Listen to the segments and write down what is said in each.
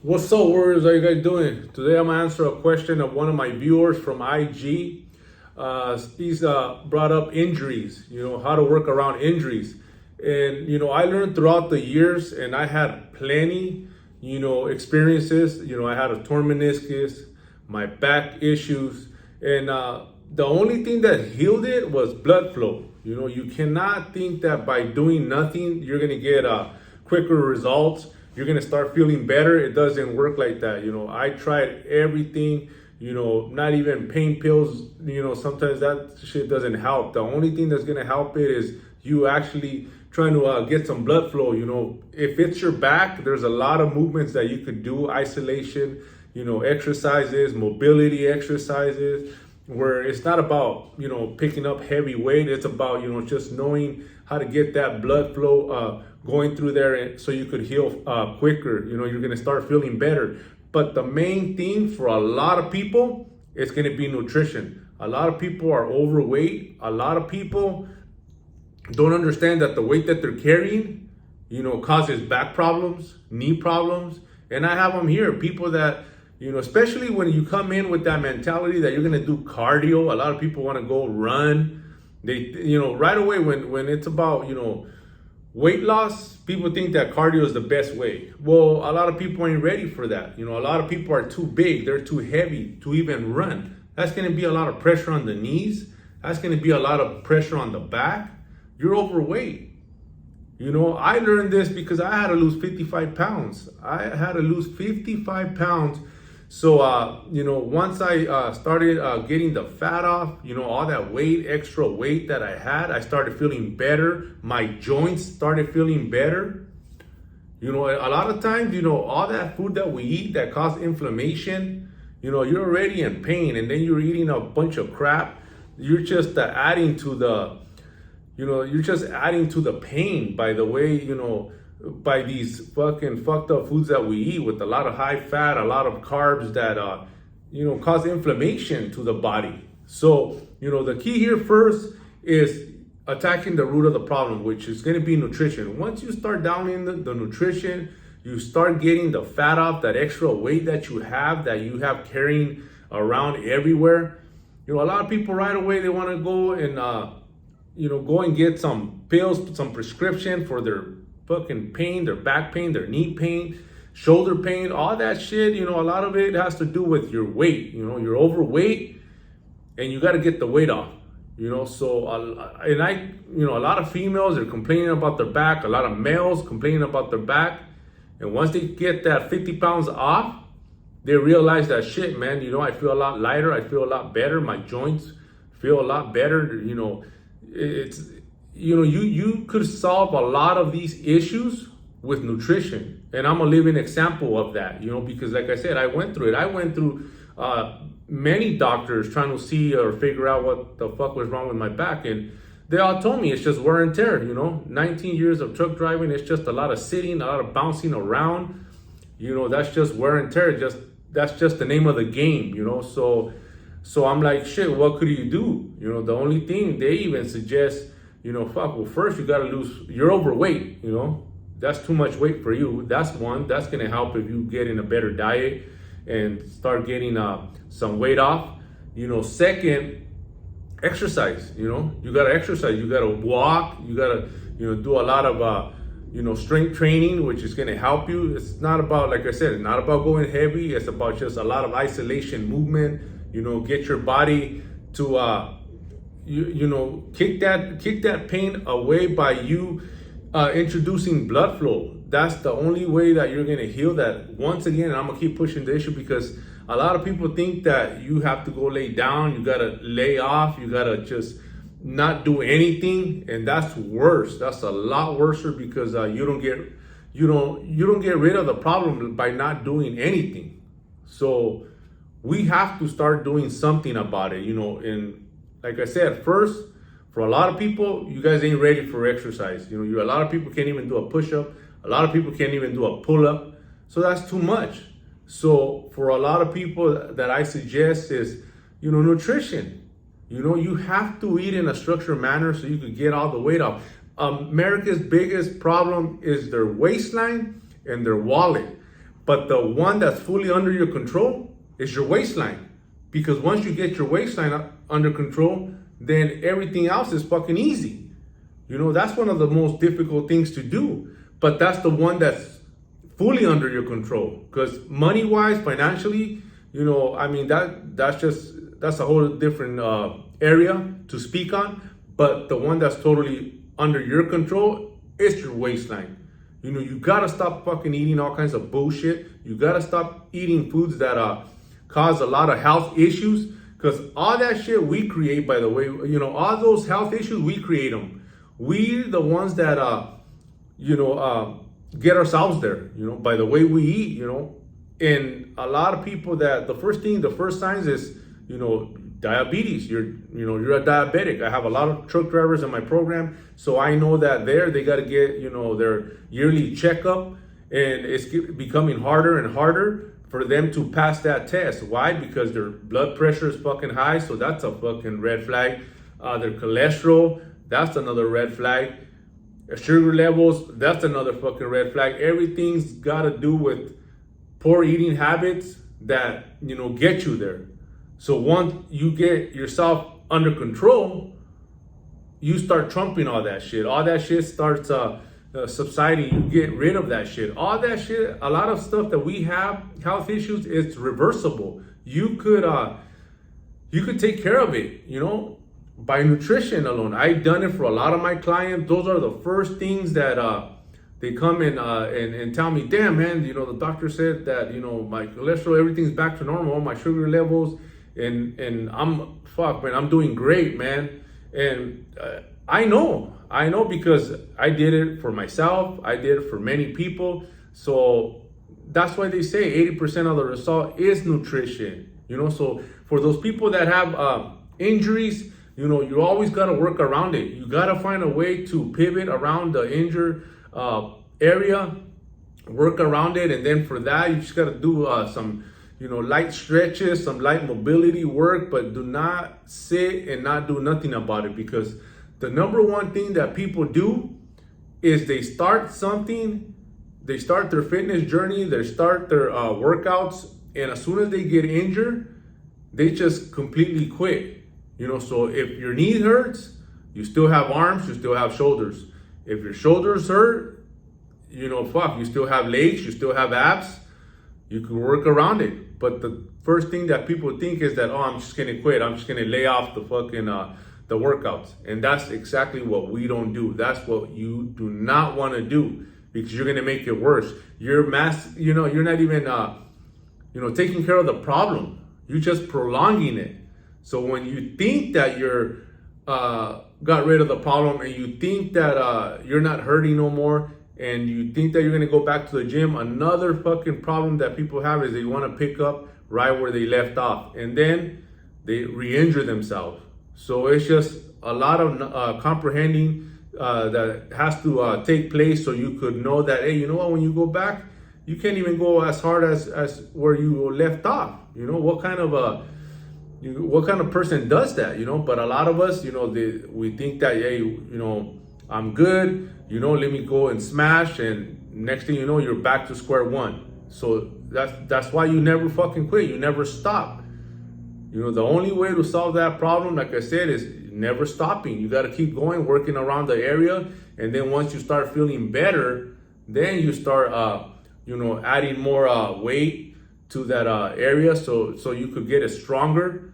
What's up, warriors? How you guys doing? Today I'm gonna answer a question of one of my viewers from IG. He's brought up injuries, how to work around injuries. And, I learned throughout the years, and I had plenty, experiences. I had a torn meniscus, my back issues, and the only thing that healed it was blood flow. You cannot think that by doing nothing, you're gonna get quicker results. You're gonna start feeling better. It doesn't work like that. I tried everything, not even pain pills, sometimes that shit doesn't help. The only thing that's gonna help it is you actually trying to get some blood flow. If it's your back, there's a lot of movements that you could do, isolation, exercises, mobility exercises, where it's not about, picking up heavy weight. It's about, just knowing how to get that blood flow going through there so you could heal quicker. You're going to start feeling better. But the main thing for a lot of people is going to be nutrition. A lot of people are overweight. A lot of people don't understand that the weight that they're carrying, causes back problems, knee problems. And I have them here, people that, especially when you come in with that mentality that you're gonna do cardio. A lot of people want to go run. They, right away when it's about, weight loss, people think that cardio is the best way. Well, a lot of people ain't ready for that. A lot of people are too big, they're too heavy to even run. That's gonna be a lot of pressure on the knees. That's gonna be a lot of pressure on the back. You're overweight. I learned this because I had to lose 55 pounds. I had to lose 55 pounds. So, once I started getting the fat off, all that weight, extra weight that I had, I started feeling better. My joints started feeling better. A lot of times, all that food that we eat that causes inflammation, you're already in pain, and then you're eating a bunch of crap. You're just adding to the, you're just adding to the pain by the way, by these fucking fucked up foods that we eat with a lot of high fat, a lot of carbs that, cause inflammation to the body. So, the key here first is attacking the root of the problem, which is going to be nutrition. Once you start downing the nutrition, you start getting the fat off, that extra weight that you have carrying around everywhere. A lot of people right away, they want to go and, go and get some pills, some prescription for their fucking pain, their back pain, their knee pain, shoulder pain, all that shit. A lot of it has to do with your weight. You're overweight and you got to get the weight off. So, a lot of females are complaining about their back. A lot of males complaining about their back. And once they get that 50 pounds off, they realize that shit, man, I feel a lot lighter. I feel a lot better. My joints feel a lot better. It's, you could solve a lot of these issues with nutrition. And I'm a living example of that, because like I said, I went through it. I went through many doctors trying to see or figure out what the fuck was wrong with my back. And they all told me it's just wear and tear, 19 years of truck driving. It's just a lot of sitting, a lot of bouncing around. That's just wear and tear. That's just the name of the game, So I'm like, shit, what could you do? The only thing they even suggest, first you gotta lose, you're overweight, that's too much weight for you. That's one, that's gonna help if you get in a better diet and start getting some weight off. Second, exercise, you gotta exercise, you gotta walk, you gotta, do a lot of, strength training, which is gonna help you. It's not about, like I said, it's not about going heavy. It's about just a lot of isolation movement. Get your body to, kick that pain away by you introducing blood flow. That's the only way that you're gonna heal that. Once again, I'm gonna keep pushing the issue because a lot of people think that you have to go lay down, you gotta lay off, you gotta just not do anything, and that's worse. That's a lot worse because you don't get rid of the problem by not doing anything. So we have to start doing something about it, and like I said, first, for a lot of people, you guys ain't ready for exercise. A lot of people can't even do a push-up. A lot of people can't even do a pull-up. So that's too much. So for a lot of people that I suggest is, nutrition. You have to eat in a structured manner so you could get all the weight off. America's biggest problem is their waistline and their wallet. But the one that's fully under your control is your waistline. Because once you get your waistline under control, then everything else is fucking easy. You know, that's one of the most difficult things to do. But that's the one that's fully under your control. Because money-wise, financially, you know, I mean, that's a whole different area to speak on. But the one that's totally under your control is your waistline. You know, you gotta stop fucking eating all kinds of bullshit. You gotta stop eating foods that cause a lot of health issues. Because all that shit we create, by the way, you know, all those health issues, we create them. We're the ones that, get ourselves there, you know, by the way we eat, you know. And a lot of people that the first signs is, you know, diabetes. You're a diabetic. I have a lot of truck drivers in my program, so I know that they got to get, you know, their yearly checkup, and it's becoming harder and harder for them to pass that test. Why? Because their blood pressure is fucking high, so that's a fucking red flag. Their cholesterol, that's another red flag. Sugar levels, that's another fucking red flag. Everything's got to do with poor eating habits that, you know, get you there. So once you get yourself under control, you start trumping all that shit. All that shit starts subsiding. You get rid of that shit. All that shit, a lot of stuff that we have, health issues, it's reversible. You could take care of it, you know, by nutrition alone. I've done it for a lot of my clients. Those are the first things that they come in and tell me, damn, man, you know, the doctor said that, you know, my cholesterol, everything's back to normal, my sugar levels, and I'm doing great, man. And I know because I did it for myself. I did it for many people. So that's why they say 80% of the result is nutrition, you know. So for those people that have injuries, you know, you always got to work around it. You got to find a way to pivot around the injured area, work around it. And then for that, you just got to do some, you know, light stretches, some light mobility work, but do not sit and not do nothing about it. Because the number one thing that people do is they start something, they start their fitness journey, they start their workouts, and as soon as they get injured, they just completely quit. You know, so if your knee hurts, you still have arms, you still have shoulders. If your shoulders hurt, you know, you still have legs, you still have abs. You can work around it. But the first thing that people think is that, oh, I'm just gonna quit. I'm just gonna lay off the fucking the workouts. And that's exactly what we don't do. That's what you do not want to do, because you're gonna make it worse. You're not even taking care of the problem. You're just prolonging it. So when you think that you're got rid of the problem, and you think that you're not hurting no more, and you think that you're gonna go back to the gym, another fucking problem that people have is they want to pick up right where they left off, and then they re-injure themselves. So it's just a lot of comprehending that has to take place, so you could know that, hey, you know what, when you go back, you can't even go as hard as where you left off. You know, what kind of person does that, you know? But a lot of us, you know, we think that, hey, you know, I'm good, you know, let me go and smash, and next thing you know, you're back to square one. So that's why you never fucking quit. You never stop. You know, the only way to solve that problem, like I said, is never stopping. You got to keep going, working around the area, and then once you start feeling better, then you start, adding more weight to that area, so you could get it stronger.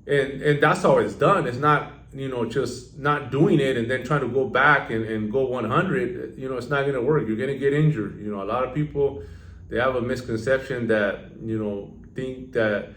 And that's how it's done. It's not, you know, just not doing it and then trying to go back and go 100. You know, it's not going to work. You're going to get injured. You know, a lot of people, they have a misconception that, you know, think that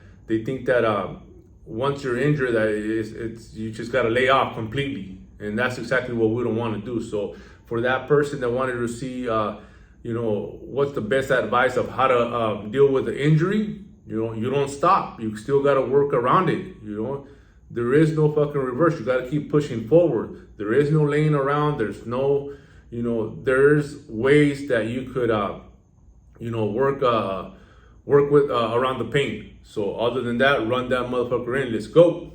once you're injured, that it's you just got to lay off completely. And that's exactly what we don't want to do. So for that person that wanted to see, what's the best advice of how to deal with the injury, you know, you don't stop. You still got to work around it. You know, there is no fucking reverse. You got to keep pushing forward. There is no laying around. There's no, you know, there's ways that you could, work with around the pain. So other than that, run that motherfucker in. Let's go.